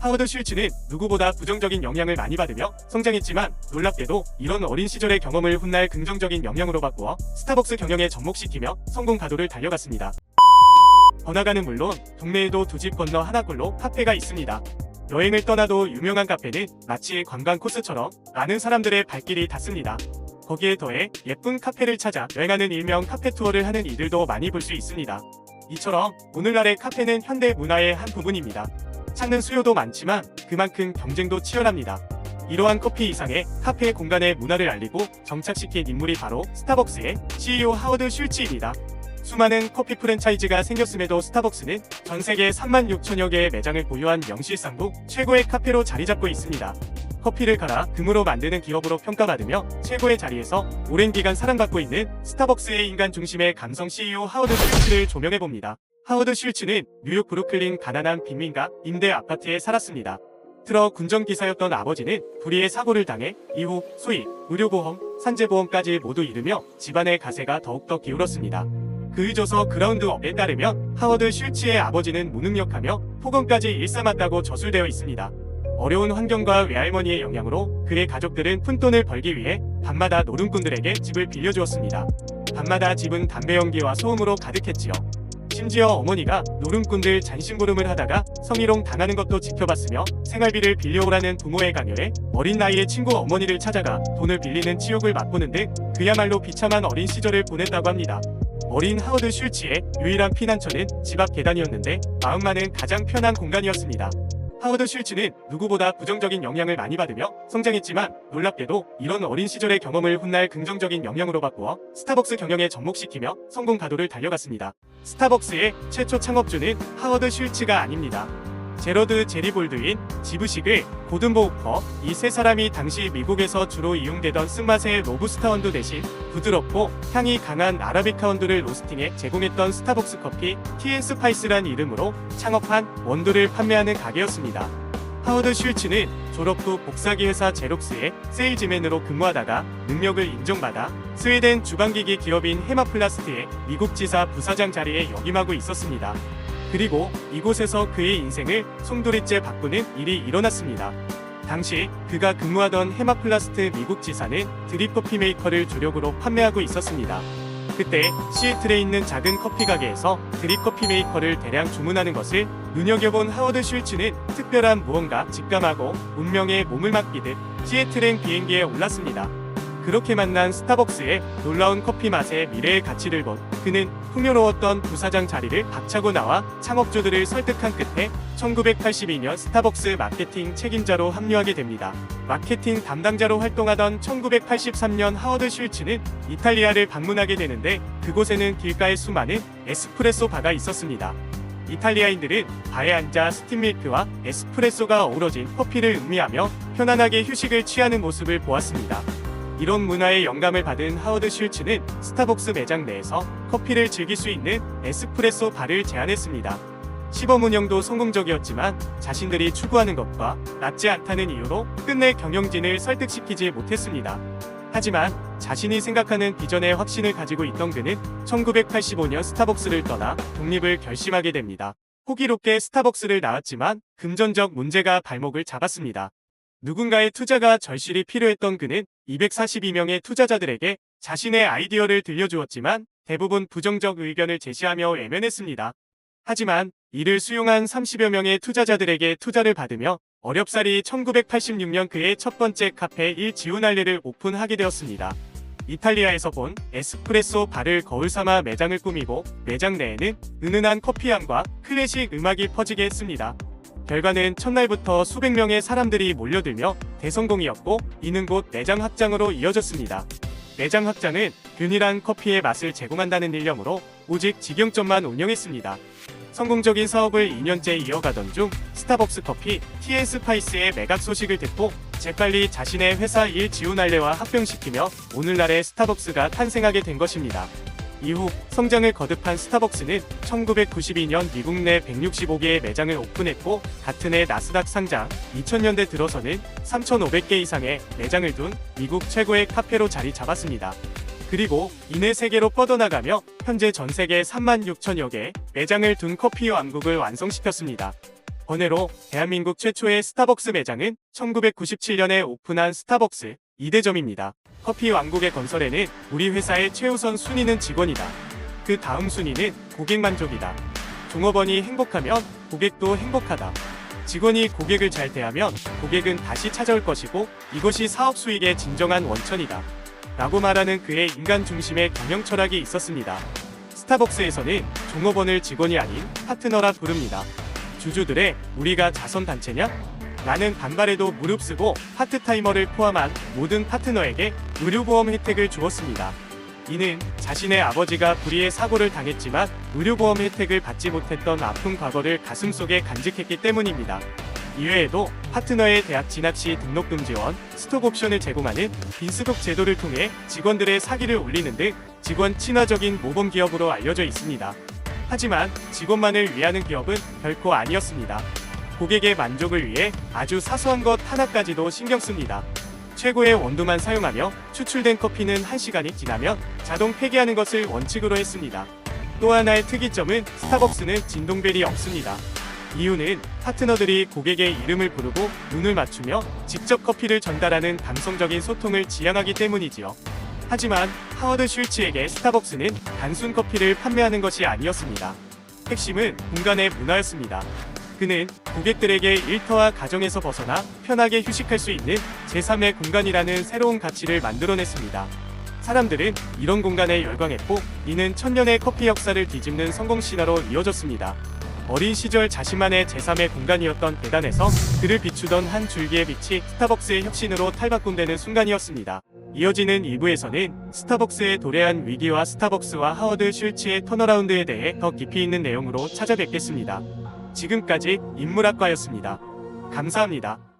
하워드 슐츠는 누구보다 부정적인 영향을 많이 받으며 성장했지만 놀랍게도 이런 어린 시절의 경험을 훗날 긍정적인 영향으로 바꾸어 스타벅스 경영에 접목시키며 성공 가도를 달려갔습니다. 번화가는 물론 동네에도 두 집 건너 하나꼴로 카페가 있습니다. 여행을 떠나도 유명한 카페는 마치 관광 코스처럼 많은 사람들의 발길이 닿습니다. 거기에 더해 예쁜 카페를 찾아 여행하는 일명 카페 투어를 하는 이들도 많이 볼 수 있습니다. 이처럼 오늘날의 카페는 현대 문화의 한 부분입니다. 찾는 수요도 많지만 그만큼 경쟁도 치열합니다. 이러한 커피 이상의 카페 공간의 문화를 알리고 정착시킨 인물이 바로 스타벅스의 CEO 하워드 슐츠입니다. 수많은 커피 프랜차이즈가 생겼음에도 스타벅스는 전 세계 36,000여 개의 매장을 보유한 명실상부 최고의 카페로 자리잡고 있습니다. 커피를 갈아 금으로 만드는 기업으로 평가받으며 최고의 자리에서 오랜 기간 사랑받고 있는 스타벅스의 인간 중심의 감성 CEO 하워드 슐츠를 조명해봅니다. 하워드 슐츠는 뉴욕 브루클린 가난한 빈민가 임대 아파트에 살았습니다. 트럭 운전기사였던 아버지는 불의의 사고를 당해 이후 소위 의료보험, 산재보험까지 모두 잃으며 집안의 가세가 더욱더 기울었습니다. 그의저서 그라운드업에 따르면 하워드 슐츠의 아버지는 무능력하며 폭언까지 일삼았다고 저술되어 있습니다. 어려운 환경과 외할머니의 영향으로 그의 가족들은 푼돈을 벌기 위해 밤마다 노름꾼들에게 집을 빌려주었습니다. 밤마다 집은 담배 연기와 소음으로 가득했지요. 심지어 어머니가 노름꾼들 잔심부름을 하다가 성희롱 당하는 것도 지켜봤으며 생활비를 빌려오라는 부모의 강요에 어린 나이에 친구 어머니를 찾아가 돈을 빌리는 치욕을 맛보는 등 그야말로 비참한 어린 시절을 보냈다고 합니다. 어린 하워드 슐츠의 유일한 피난처는 집 앞 계단이었는데 마음만은 가장 편한 공간이었습니다. 하워드 슐츠는 누구보다 부정적인 영향을 많이 받으며 성장했지만 놀랍게도 이런 어린 시절의 경험을 훗날 긍정적인 영향으로 바꾸어 스타벅스 경영에 접목시키며 성공 가도를 달려갔습니다. 스타벅스의 최초 창업주는 하워드 슐츠가 아닙니다. 제러드 제리 볼드윈, 지브시글, 고든 보우커 이 세 사람이 당시 미국에서 주로 이용되던 쓴맛의 로부스타 원두 대신 부드럽고 향이 강한 아라비카 원두를 로스팅해 제공했던 스타벅스 커피 TN 스파이스란 이름으로 창업한 원두를 판매하는 가게였습니다. 하워드 슐츠는 졸업 후 복사기 회사 제록스의 세일즈맨으로 근무하다가 능력을 인정받아 스웨덴 주방기기 기업인 헤마플라스트의 미국 지사 부사장 자리에 역임하고 있었습니다. 그리고 이곳에서 그의 인생을 송두리째 바꾸는 일이 일어났습니다. 당시 그가 근무하던 헤마플라스트 미국 지사는 드립 커피 메이커를 주력으로 판매하고 있었습니다. 그때 시애틀에 있는 작은 커피 가게에서 드립 커피 메이커를 대량 주문하는 것을 눈여겨본 하워드 슐츠는 특별한 무언가 직감하고 운명에 몸을 맡기듯 시애틀행 비행기에 올랐습니다. 그렇게 만난 스타벅스의 놀라운 커피 맛의 미래의 가치를 본 그는 풍요로웠던 부사장 자리를 박차고 나와 창업주들을 설득한 끝에 1982년 스타벅스 마케팅 책임자로 합류하게 됩니다. 마케팅 담당자로 활동하던 1983년 하워드 슐츠는 이탈리아를 방문하게 되는데 그곳에는 길가에 수많은 에스프레소 바가 있었습니다. 이탈리아인들은 바에 앉아 스팀밀크와 에스프레소가 어우러진 커피를 음미하며 편안하게 휴식을 취하는 모습을 보았습니다. 이런 문화의 영감을 받은 하워드 슐츠는 스타벅스 매장 내에서 커피를 즐길 수 있는 에스프레소 바를 제안했습니다. 시범 운영도 성공적이었지만 자신들이 추구하는 것과 맞지 않다는 이유로 끝내 경영진을 설득시키지 못했습니다. 하지만 자신이 생각하는 비전에 확신을 가지고 있던 그는 1985년 스타벅스를 떠나 독립을 결심하게 됩니다. 호기롭게 스타벅스를 나왔지만 금전적 문제가 발목을 잡았습니다. 누군가의 투자가 절실히 필요했던 그는 242명의 투자자들에게 자신의 아이디어를 들려주었지만 대부분 부정적 의견을 제시하며 외면했습니다. 하지만 이를 수용한 30여 명의 투자자들에게 투자를 받으며 어렵사리 1986년 그의 첫 번째 카페 일 지오날레를 오픈하게 되었습니다. 이탈리아에서 본 에스프레소 바를 거울 삼아 매장을 꾸미고 매장 내에는 은은한 커피향과 클래식 음악이 퍼지게 했습니다. 결과는 첫날부터 수백 명의 사람들이 몰려들며 대성공이었고 이는 곧 매장 확장으로 이어졌습니다. 매장 확장은 균일한 커피의 맛을 제공한다는 일념으로 오직 직영점만 운영했습니다. 성공적인 사업을 2년째 이어가던 중 스타벅스 커피 TN 스파이스의 매각 소식을 듣고 재빨리 자신의 회사 일 지오날레와 합병시키며 오늘날의 스타벅스가 탄생하게 된 것입니다. 이후 성장을 거듭한 스타벅스는 1992년 미국 내 165개의 매장을 오픈했고 같은 해 나스닥 상장, 2000년대 들어서는 3,500개 이상의 매장을 둔 미국 최고의 카페로 자리 잡았습니다. 그리고 이내 세계로 뻗어나가며 현재 전 세계 36,000여 개의 매장을 둔 커피 왕국을 완성시켰습니다. 번외로 대한민국 최초의 스타벅스 매장은 1997년에 오픈한 스타벅스 2대점입니다. 커피 왕국의 건설에는 우리 회사의 최우선 순위는 직원이다. 그 다음 순위는 고객 만족이다. 종업원이 행복하면 고객도 행복하다. 직원이 고객을 잘 대하면 고객은 다시 찾아올 것이고 이것이 사업 수익의 진정한 원천이다. 라고 말하는 그의 인간 중심의 경영 철학이 있었습니다. 스타벅스에서는 종업원을 직원이 아닌 파트너라 부릅니다. 주주들의 우리가 자선단체냐? 라는 반발에도 무릅쓰고 파트타이머를 포함한 모든 파트너에게 의료보험 혜택을 주었습니다. 이는 자신의 아버지가 불의의 사고를 당했지만 의료보험 혜택을 받지 못했던 아픈 과거를 가슴속에 간직했기 때문입니다. 이외에도 파트너의 대학 진학 시 등록금 지원, 스톡옵션을 제공하는 빈스톡 제도를 통해 직원들의 사기를 올리는 등 직원 친화적인 모범 기업으로 알려져 있습니다. 하지만 직원만을 위하는 기업은 결코 아니었습니다. 고객의 만족을 위해 아주 사소한 것 하나까지도 신경 씁니다. 최고의 원두만 사용하며 추출된 커피는 1시간이 지나면 자동 폐기하는 것을 원칙으로 했습니다. 또 하나의 특이점은 스타벅스는 진동벨이 없습니다. 이유는 파트너들이 고객의 이름을 부르고 눈을 맞추며 직접 커피를 전달하는 감성적인 소통을 지향하기 때문이지요. 하지만 하워드 슐츠에게 스타벅스는 단순 커피를 판매하는 것이 아니었습니다. 핵심은 공간의 문화였습니다. 그는 고객들에게 일터와 가정에서 벗어나 편하게 휴식할 수 있는 제3의 공간이라는 새로운 가치를 만들어냈습니다. 사람들은 이런 공간에 열광했고 이는 천년의 커피 역사를 뒤집는 성공 신화로 이어졌습니다. 어린 시절 자신만의 제3의 공간이었던 계단에서 그를 비추던 한 줄기의 빛이 스타벅스의 혁신으로 탈바꿈되는 순간이었습니다. 이어지는 2부에서는 스타벅스의 도래한 위기와 스타벅스와 하워드 슐츠의 턴어라운드에 대해 더 깊이 있는 내용으로 찾아뵙겠습니다. 지금까지 인문학과였습니다. 감사합니다.